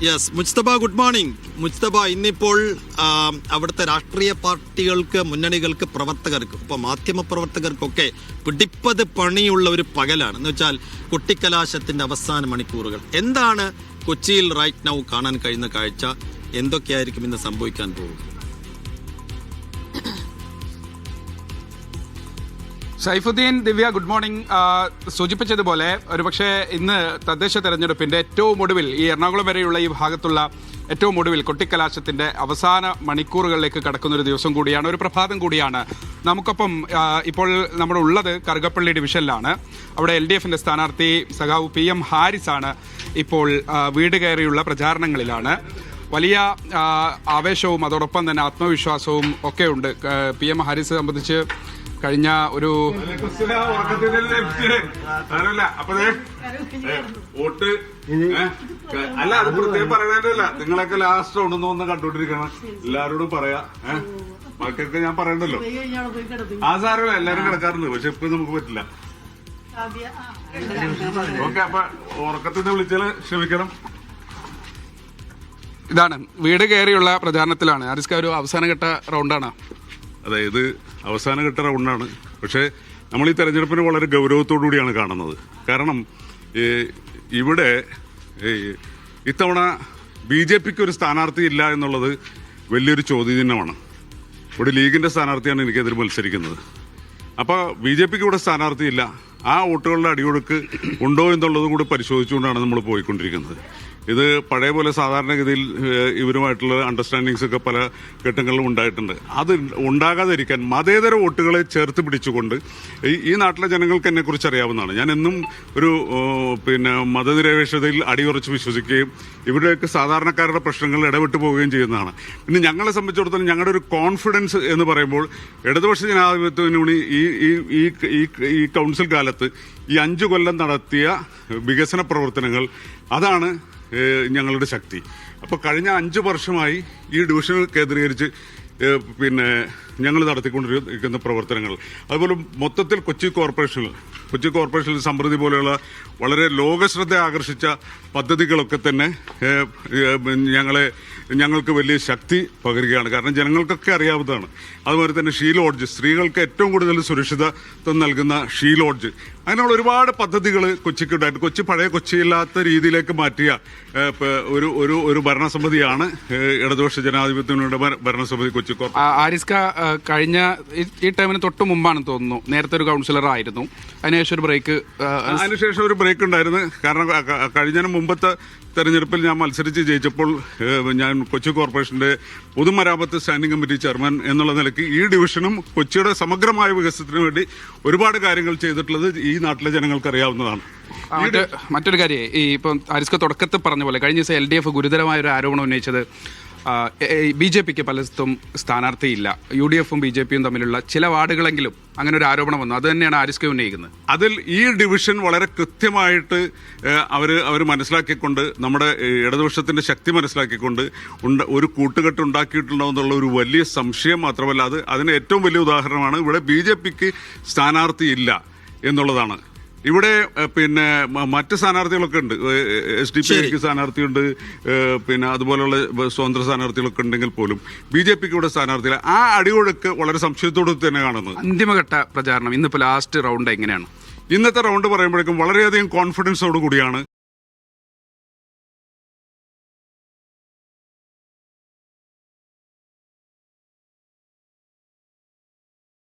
Yes Mojtaba, good morning. Mojtaba, ഇന്നിപ്പോൾ അവിടുത്തെ രാഷ്ട്രീയ പാർട്ടികൾക്ക്, മുന്നണികൾക്ക്, പ്രവർത്തകർക്ക്, ഇപ്പോൾ മാധ്യമ പ്രവർത്തകർക്കൊക്കെ പിടിപ്പത് പണിയുള്ള ഒരു പകലാണ്. എന്ന് വെച്ചാൽ കൊട്ടിക്കലാശത്തിന്റെ അവസാന മണിക്കൂറുകൾ. എന്താണ് കൊച്ചിയിൽ റൈറ്റ് നൗ കാണാൻ കഴിയുന്ന കാഴ്ച? എന്തൊക്കെയായിരിക്കും ഇന്ന് സംഭവിക്കാൻ പോകുന്നത്? സൈഫുദ്ദീൻ, ദിവ്യ, ഗുഡ് മോർണിംഗ്. സൂചിപ്പിച്ചതുപോലെ ഒരുപക്ഷെ ഇന്ന് തദ്ദേശ തെരഞ്ഞെടുപ്പിന്റെ ഏറ്റവും ഒടുവിൽ, ഈ എറണാകുളം വരെയുള്ള ഈ ഭാഗത്തുള്ള ഏറ്റവും ഒടുവിൽ കൊട്ടിക്കലാശത്തിന്റെ അവസാന മണിക്കൂറുകളിലേക്ക് കടക്കുന്ന ഒരു ദിവസം കൂടിയാണ്, ഒരു പ്രഭാതം കൂടിയാണ്. നമുക്കൊപ്പം ഇപ്പോൾ നമ്മൾ ഉള്ളത് കറുകപ്പള്ളി ഡിവിഷനിലാണ്. അവിടെ LDFന്റെ സ്ഥാനാർത്ഥി സഖാവ് PM ഹാരിസ് ആണ്. ഇപ്പോൾ വീട് കയറിയുള്ള പ്രചാരണങ്ങളിലാണ്. വലിയ ആവേശവും അതോടൊപ്പം തന്നെ ആത്മവിശ്വാസവും ഒക്കെ ഉണ്ട്. PM ഹാരിസ് സംബന്ധിച്ച് കഴിഞ്ഞ ഒരു വോട്ട് അല്ല, അത് പ്രത്യേകം പറയണല്ല. നിങ്ങളൊക്കെ ലാസ്റ്റ് ഉണ്ടെന്ന് ഒന്ന് കണ്ടുകൊണ്ടിരിക്കണം. എല്ലാരോടും പറയാ, ബാക്കിയൊക്കെ ഞാൻ പറയണ്ടല്ലോ. ആ സാരമില്ല, എല്ലാരും കിടക്കാറുണ്ട്. പക്ഷെ ഇപ്പൊ നമുക്ക് പറ്റില്ല. ഓക്കെ, അപ്പൊ ഉറക്കത്തിൽ നിന്ന് വിളിച്ചാൽ ക്ഷമിക്കണം. ഇതാണ് വീട് കയറിയുള്ള പ്രചാരണത്തിലാണ്. ഹാരിസ്ക, ഒരു അവസാനഘട്ട റൗണ്ടാണ്. അതായത് അവസാനഘട്ട റൗണ്ടാണ്. പക്ഷേ നമ്മൾ ഈ തെരഞ്ഞെടുപ്പിനെ വളരെ ഗൗരവത്തോടു കൂടിയാണ് കാണുന്നത്. കാരണം ഇവിടെ ഇത്തവണ BJPക്ക് ഒരു സ്ഥാനാർത്ഥി ഇല്ല എന്നുള്ളത് വലിയൊരു ചോദ്യചിഹ്നമാണ്. ഇവിടെ ലീഗിന്റെ സ്ഥാനാർത്ഥിയാണ് എനിക്കെതിരെ മത്സരിക്കുന്നത്. അപ്പോൾ BJPക്ക് ഇവിടെ സ്ഥാനാർത്ഥിയില്ല. ആ വോട്ടുകളുടെ അടിയൊഴുക്ക് ഉണ്ടോ എന്നുള്ളതും കൂടി പരിശോധിച്ചുകൊണ്ടാണ് നമ്മൾ പോയിക്കൊണ്ടിരിക്കുന്നത്. ഇത് പഴയ പോലെ സാധാരണഗതിയിൽ ഇവരുമായിട്ടുള്ള അണ്ടർസ്റ്റാൻഡിങ്സ് ഒക്കെ പല ഘട്ടങ്ങളിലും ഉണ്ടായിട്ടുണ്ട്. അത് ഉണ്ടാകാതിരിക്കാൻ മതേതര വോട്ടുകളെ ചേർത്ത് പിടിച്ചുകൊണ്ട് ഈ നാട്ടിലെ ജനങ്ങൾക്ക് എന്നെക്കുറിച്ച് അറിയാവുന്നതാണ്. ഞാൻ എന്നും ഒരു മതനിരപേക്ഷതയിൽ അടിയുറച്ച് വിശ്വസിക്കുകയും ഇവരുടെയൊക്കെ സാധാരണക്കാരുടെ പ്രശ്നങ്ങളിൽ ഇടപെട്ട് പോവുകയും ചെയ്യുന്നതാണ്. പിന്നെ ഞങ്ങളെ സംബന്ധിച്ചിടത്തോളം ഞങ്ങളുടെ ഒരു കോൺഫിഡൻസ് എന്ന് പറയുമ്പോൾ ഇടതുപക്ഷ ജനാധിപത്യത്തിനൂടി ഈ കൗൺസിൽ കാലത്ത് ഈ 5 കൊല്ലം നടത്തിയ വികസന പ്രവർത്തനങ്ങൾ, അതാണ് ഞങ്ങളുടെ ശക്തി. അപ്പോൾ കഴിഞ്ഞ 5 വർഷമായി ഈ ഡിവിഷൻ കേന്ദ്രീകരിച്ച് ഞങ്ങൾ നടത്തിക്കൊണ്ടിരിക്കുന്ന പ്രവർത്തനങ്ങൾ, അതുപോലെ മൊത്തത്തിൽ കൊച്ചി കോർപ്പറേഷനിൽ സമൃദ്ധി പോലെയുള്ള വളരെ ലോകശ്രദ്ധ ആകർഷിച്ച പദ്ധതികളൊക്കെ തന്നെ ഞങ്ങൾക്ക് വലിയ ശക്തി പകരുകയാണ്. കാരണം ജനങ്ങൾക്കൊക്കെ അറിയാവുന്നതാണ്. അതുപോലെ തന്നെ ഷീ ലോഡ്ജ്, സ്ത്രീകൾക്ക് ഏറ്റവും കൂടുതൽ സുരക്ഷിതത്വം നൽകുന്ന ഷീ ലോഡ്ജ്, അങ്ങനെയുള്ള ഒരുപാട് പദ്ധതികൾ കൊച്ചിക്കുണ്ടായിട്ട് കൊച്ചി പഴയ കൊച്ചിയില്ലാത്ത രീതിയിലേക്ക് മാറ്റിയ ഒരു ഭരണസമിതിയാണ് ഇടതുപക്ഷ ജനാധിപത്യങ്ങളുടെ ഭരണസമിതി കൊച്ചി കോർപ്പറേഷൻ. ആരിസ്ക, കഴിഞ്ഞ ഈ ടൈമിന് തൊട്ട് മുമ്പാണെന്ന് തോന്നുന്നു നേരത്തെ ഒരു കൗൺസിലർ ആയിരുന്നു. അതിനുശേഷം ഒരു ബ്രേക്ക് ഉണ്ടായിരുന്നു. കാരണം കഴിഞ്ഞതിന് മുമ്പത്തെ തെരഞ്ഞെടുപ്പിൽ ഞാൻ മത്സരിച്ച് ജയിച്ചപ്പോൾ ഞാൻ കൊച്ചി കോർപ്പറേഷന്റെ പൊതുമരാമത്ത് സ്റ്റാൻഡിംഗ് കമ്മിറ്റി ചെയർമാൻ എന്നുള്ള നിലയ്ക്ക് ഈ ഡിവിഷനും കൊച്ചിയുടെ സമഗ്രമായ വികസനത്തിന് വേണ്ടി ഒരുപാട് കാര്യങ്ങൾ ചെയ്തിട്ടുള്ളത് ഈ നാട്ടിലെ ജനങ്ങൾക്ക് അറിയാവുന്നതാണ്. മറ്റൊരു കാര്യം, ഈ ഇപ്പം ഹാരിസ്ക തുടക്കത്തിൽ പറഞ്ഞ പോലെ കഴിഞ്ഞ ദിവസം LDF ഗുരുതരമായ ഒരു ആരോപണം ഉന്നയിച്ചത് BJPക്ക് പലയിടത്തും സ്ഥാനാർത്ഥിയില്ല, UDFും BJPയും തമ്മിലുള്ള ചില വാർഡുകളെങ്കിലും അങ്ങനെ ഒരു ആരോപണം വന്നു. അത് തന്നെയാണ് ഹാരിസ്ക ഉന്നയിക്കുന്നത്. അതിൽ ഈ ഡിവിഷൻ വളരെ കൃത്യമായിട്ട് അവർ മനസ്സിലാക്കിക്കൊണ്ട്, നമ്മുടെ ഇടതുപക്ഷത്തിന്റെ ശക്തി മനസ്സിലാക്കിക്കൊണ്ട് ഒരു കൂട്ടുകെട്ട് ഉണ്ടാക്കിയിട്ടുണ്ടോ എന്നുള്ള ഒരു വലിയ സംശയം മാത്രമല്ല, അതിന് ഏറ്റവും വലിയ ഉദാഹരണമാണ് ഇവിടെ BJPക്ക് സ്ഥാനാർത്ഥിയില്ല എന്നുള്ളതാണ്. ഇവിടെ മറ്റ് സ്ഥാനാർത്ഥികളൊക്കെ ഉണ്ട്. SDP സ്ഥാനാർത്ഥിയുണ്ട്, അതുപോലെയുള്ള സ്വതന്ത്ര സ്ഥാനാർത്ഥികളൊക്കെ ഉണ്ടെങ്കിൽ പോലും BJPക്ക് ഇവിടെ സ്ഥാനാർത്ഥിയില്ല. ആ അടിയൊഴുക്ക് വളരെ സംശയത്തോട് തന്നെ കാണുന്നത്. അന്തിമഘട്ട പ്രചാരണം ഇന്നിപ്പോൾ ലാസ്റ്റ് റൗണ്ട് എങ്ങനെയാണ്? ഇന്നത്തെ റൗണ്ട് പറയുമ്പോഴേക്കും വളരെയധികം കോൺഫിഡൻസോട് കൂടിയാണ്